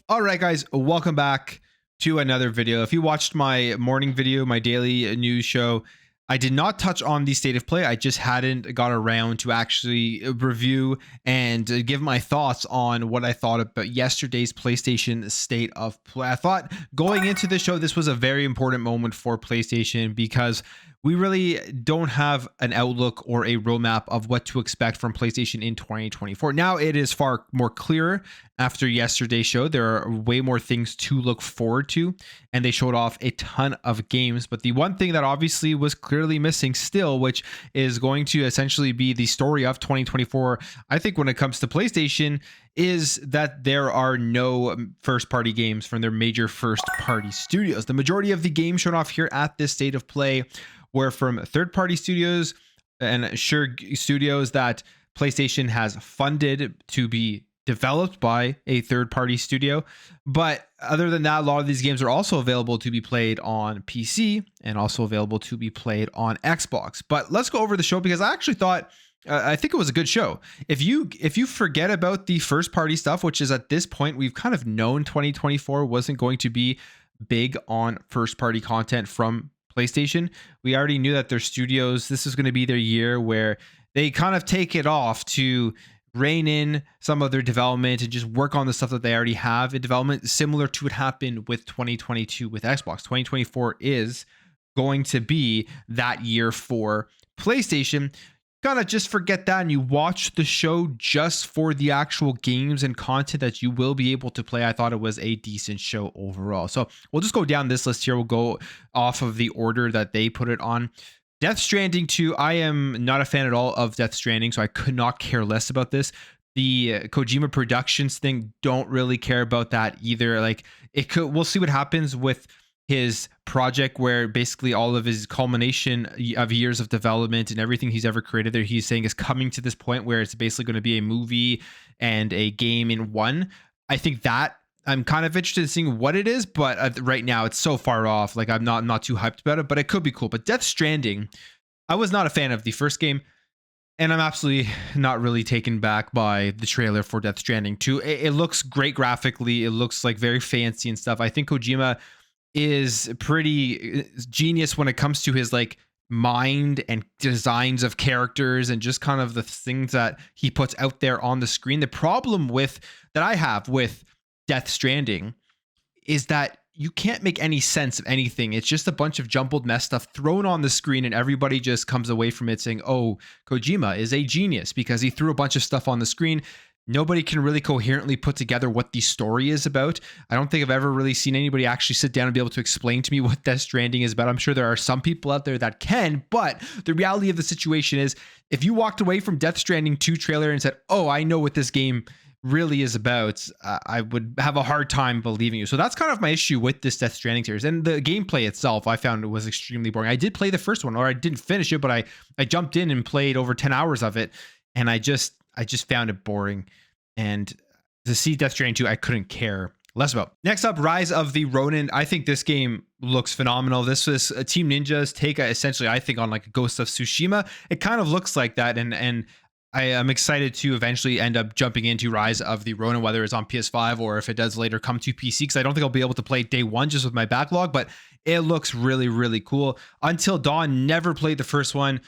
All right, guys, welcome back to another video. If you watched my morning video, my daily news show, I did not touch on the state of play. I just hadn't got around to actually review and give my thoughts on what I thought about yesterday's PlayStation state of play. I thought going into the show, this was a very important moment for PlayStation because we really don't have an outlook or a roadmap of what to expect from PlayStation in 2024. Now it is far more clearer after yesterday's show. There are way more things to look forward to, and they showed off a ton of games. But the one thing that obviously was clearly missing still, which is going to essentially be the story of 2024, I think when it comes to PlayStation, is that there are no first party games from their major first party studios. The majority of the games shown off here at this state of play were from third party studios, and sure, studios that PlayStation has funded to be developed by a third-party studio. But other than that, a lot of these games are also available to be played on PC and also available to be played on Xbox. But let's go over the show because I actually thought I think it was a good show. If you forget about the first-party stuff, which is at this point we've kind of known 2024 wasn't going to be big on first-party content from PlayStation. We already knew that their studios, this is going to be their year where they kind of take it off to rein in some of their development and just work on the stuff that they already have in development, similar to what happened with 2022 with Xbox. 2024 is going to be that year for PlayStation. Kind of just forget that and you watch the show just for the actual games and content that you will be able to play. I thought it was a decent show overall. So we'll just go down this list here. We'll go off of the order that they put it on. Death Stranding 2, I am not a fan at all of Death Stranding, so I could not care less about this. The Kojima Productions thing, don't really care about that either. Like, it could, we'll see what happens with his project where basically all of his culmination of years of development and everything he's ever created there, he's saying is coming to this point where it's basically going to be a movie and a game in one. I think that I'm kind of interested in seeing what it is, but right now it's so far off. Like I'm not too hyped about it, but it could be cool. But Death Stranding, I was not a fan of the first game, and I'm absolutely not really taken back by the trailer for Death Stranding 2. It looks great graphically. It looks like very fancy and stuff. I think Kojima is pretty genius when it comes to his like mind and designs of characters and just kind of the things that he puts out there on the screen. The problem with that I have with Death Stranding is that you can't make any sense of anything. It's just a bunch of jumbled mess stuff thrown on the screen, and everybody just comes away from it saying, oh, Kojima is a genius because he threw a bunch of stuff on the screen. Nobody can really coherently put together what the story is about. I don't think I've ever really seen anybody actually sit down and be able to explain to me what Death Stranding is about. I'm sure there are some people out there that can, but the reality of the situation is if you walked away from Death Stranding 2 trailer and said, oh, I know what this game really is about, I would have a hard time believing you. So that's kind of my issue with this Death Stranding series. And the gameplay itself, I found it was extremely boring. I did play the first one, or I didn't finish it, but I jumped in and played over 10 hours of it, and I just found it boring. And to see Death Stranding 2, I couldn't care less about. Next up, Rise of the Ronin. I think this game looks phenomenal. This was Team Ninja's take, essentially, I think, on like Ghost of Tsushima. It kind of looks like that, and I am excited to eventually end up jumping into Rise of the Ronin, whether it's on PS5 or if it does later come to PC, because I don't think I'll be able to play day one just with my backlog, but it looks really, really cool. Until Dawn, never played the first one.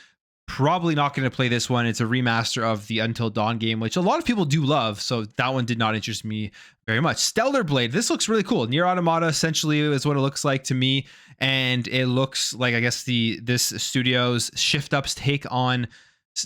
Probably not going to play this one. It's a remaster of the Until Dawn game, which a lot of people do love, so that one did not interest me very much. Stellar Blade, this looks really cool. Nier Automata essentially is what it looks like to me, and it looks like, I guess, this studio's Shift Up's take on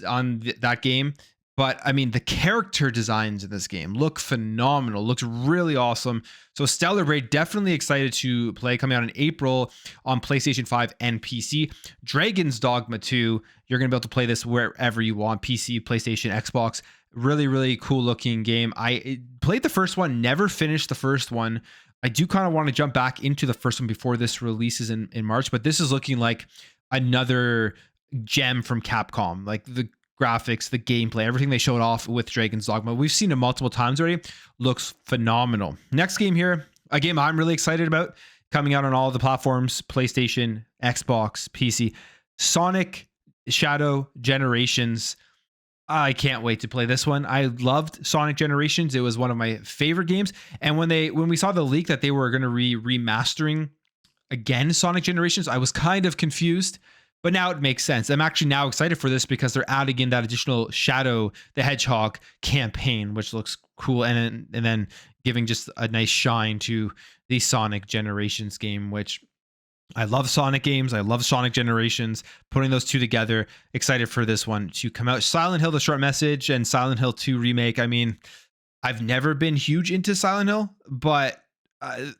that game. But I mean, the character designs in this game look phenomenal, looks really awesome. So Stellar Blade, definitely excited to play, coming out in April on PlayStation 5 and PC. Dragon's Dogma 2, you're going to be able to play this wherever you want, PC, PlayStation, Xbox. Really, really cool looking game. I played the first one, never finished the first one. I do kind of want to jump back into the first one before this releases in March, but this is looking like another gem from Capcom. Like the graphics, the gameplay, everything they showed off with Dragon's Dogma, we've seen it multiple times already, looks phenomenal. Next game here, a game I'm really excited about, coming out on all the platforms, PlayStation, Xbox, PC, Sonic Shadow Generations. I can't wait to play this one. I loved Sonic Generations. It was one of my favorite games. And when we saw the leak that they were going to remastering again Sonic Generations, I was kind of confused, but now it makes sense. I'm actually now excited for this because they're adding in that additional Shadow the Hedgehog campaign, which looks cool, and then giving just a nice shine to the Sonic Generations game, which I love Sonic games. I love Sonic Generations. Putting those two together, excited for this one to come out. Silent Hill, the short message, and Silent Hill 2 remake. I mean, I've never been huge into Silent Hill, but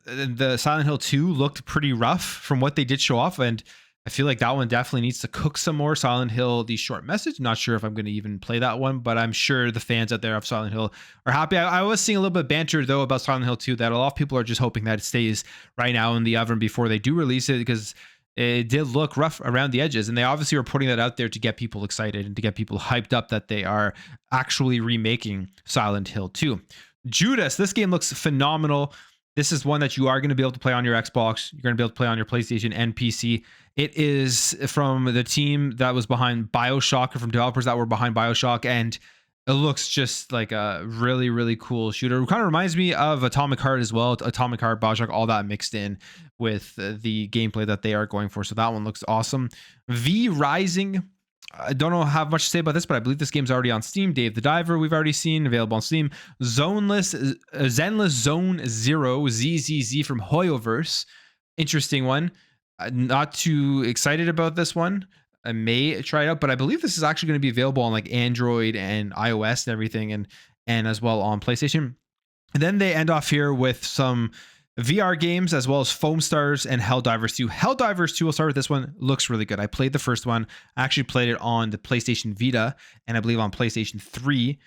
the Silent Hill 2 looked pretty rough from what they did show off, and I feel like that one definitely needs to cook some more. Silent Hill, the short message. Not sure if I'm going to even play that one, but I'm sure the fans out there of Silent Hill are happy. I was seeing a little bit of banter though about Silent Hill 2 that a lot of people are just hoping that it stays right now in the oven before they do release it, because it did look rough around the edges, and they obviously were putting that out there to get people excited and to get people hyped up that they are actually remaking Silent Hill 2. Judas, this game looks phenomenal. This is one that you are going to be able to play on your Xbox. You're going to be able to play on your PlayStation and PC. It is from the team that was behind BioShock, or from developers that were behind BioShock, and it looks just like a really, really cool shooter. It kind of reminds me of Atomic Heart as well. Atomic Heart, BioShock, all that mixed in with the gameplay that they are going for. So that one looks awesome. V Rising. I don't know how much to say about this, but I believe this game's already on Steam. Dave the Diver, we've already seen, available on Steam. Zenless Zone Zero, ZZZ from Hoyoverse. Interesting one. Not too excited about this one. I may try it out, but I believe this is actually going to be available on like Android and iOS and everything, and as well on PlayStation. And then they end off here with some VR games, as well as Foam Stars and Helldivers 2. Helldivers 2, we'll start with this one, looks really good. I played the first one. I actually played it on the PlayStation Vita, and I believe on PlayStation 3.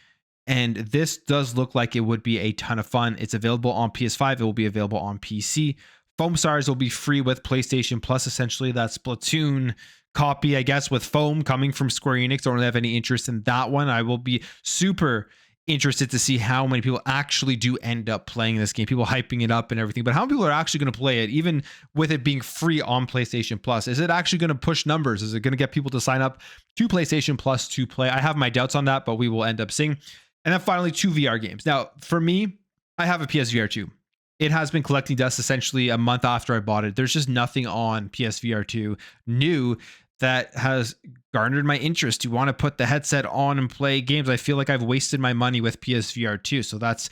And this does look like it would be a ton of fun. It's available on PS5. It will be available on PC. Foam Stars will be free with PlayStation Plus, essentially. That Splatoon copy, I guess, with Foam coming from Square Enix. Don't really have any interest in that one. I will be super interested to see how many people actually do end up playing this game. People hyping it up and everything, but how many people are actually going to play it, even with it being free on PlayStation Plus? Is it actually going to push numbers? Is it going to get people to sign up to PlayStation Plus to play? I have my doubts on that, but we will end up seeing. And then finally, 2 VR games. Now, for me, I have a PSVR 2. It has been collecting dust essentially a month after I bought it. There's just nothing on PSVR 2 new that has garnered my interest to want to put the headset on and play games. I feel like I've wasted my money with PSVR 2. So that's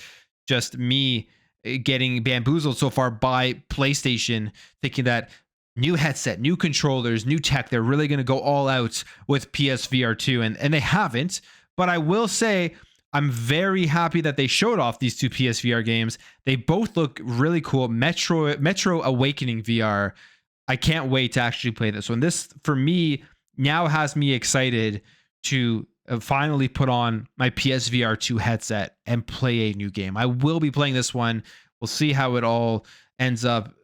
just me getting bamboozled so far by PlayStation, thinking that new headset, new controllers, new tech, they're really going to go all out with PSVR 2. And they haven't. But I will say, I'm very happy that they showed off these 2 PSVR games. They both look really cool. Metro Awakening VR. I can't wait to actually play this one. This, for me, now has me excited to finally put on my PSVR 2 headset and play a new game. I will be playing this one. We'll see how it all ends up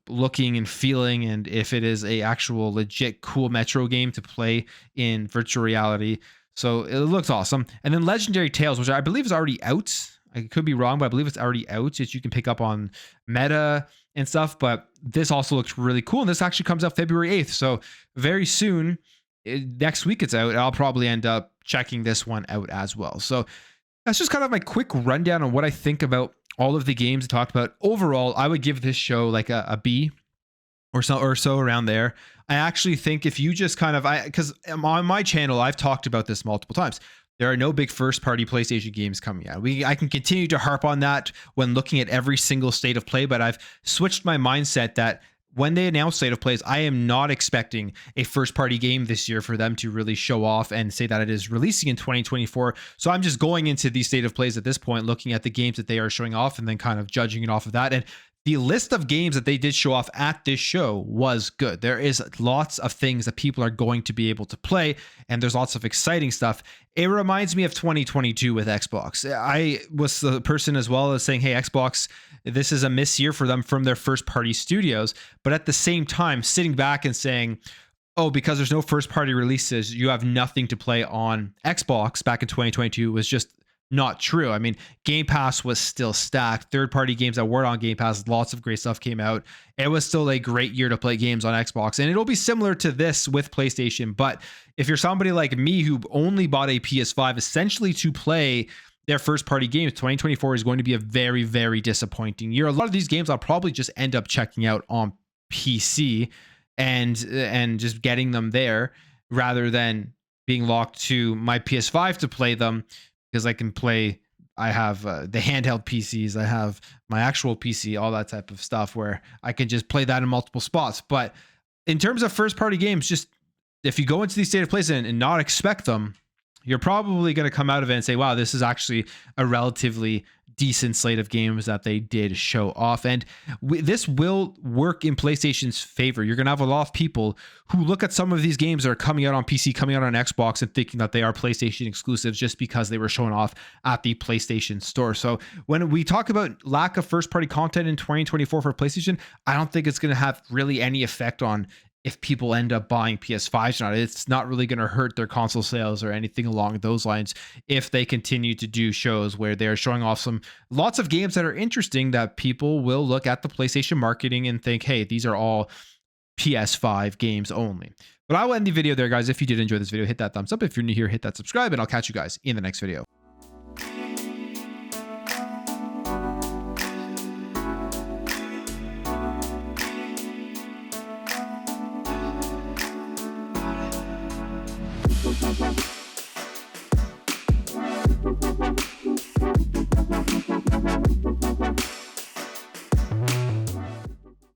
looking and feeling, and if it is a actual legit cool Metro game to play in virtual reality. So it looks awesome. And then Legendary Tales, which I believe is already out. I could be wrong, but I believe it's already out. That you can pick up on Meta and stuff. But this also looks really cool. And this actually comes out February 8th. So very soon, next week it's out. I'll probably end up checking this one out as well. So that's just kind of my quick rundown on what I think about all of the games I talked about. Overall, I would give this show like a B or so around there. I actually think if you just kind of, because on my channel, I've talked about this multiple times. There are no big first-party PlayStation games coming out. I can continue to harp on that when looking at every single state of play, but I've switched my mindset that when they announce state of plays, I am not expecting a first-party game this year for them to really show off and say that it is releasing in 2024. So I'm just going into these state of plays at this point, looking at the games that they are showing off and then kind of judging it off of that. And the list of games that they did show off at this show was good. There is lots of things that people are going to be able to play, and there's lots of exciting stuff. It reminds me of 2022 with Xbox. I was the person as well as saying, hey, Xbox, this is a miss year for them from their first-party studios. But at the same time, sitting back and saying, oh, because there's no first-party releases, you have nothing to play on Xbox back in 2022 was just not true. I mean, Game Pass was still stacked. Third-party games that were on Game Pass, lots of great stuff came out. It was still a great year to play games on Xbox, and it'll be similar to this with PlayStation. But if you're somebody like me who only bought a PS5 essentially to play their first-party games, 2024 is going to be a very, very disappointing year. A lot of these games I'll probably just end up checking out on PC and just getting them there rather than being locked to my PS5 to play them, because I can play. I have the handheld PCs, I have my actual PC, all that type of stuff where I can just play that in multiple spots. But in terms of first party games, just if you go into these state of plays and not expect them, you're probably going to come out of it and say, wow, this is actually a relatively decent slate of games that they did show off. And this will work in PlayStation's favor. You're going to have a lot of people who look at some of these games that are coming out on PC, coming out on Xbox, and thinking that they are PlayStation exclusives just because they were shown off at the PlayStation Store. So when we talk about lack of first-party content in 2024 for PlayStation, I don't think it's going to have really any effect on if people end up buying PS5s or not. It's not really going to hurt their console sales or anything along those lines if they continue to do shows where they're showing off lots of games that are interesting, that people will look at the PlayStation marketing and think, hey, these are all PS5 games only. But I will end the video there, guys. If you did enjoy this video, hit that thumbs up. If you're new here, hit that subscribe, and I'll catch you guys in the next video. Bye.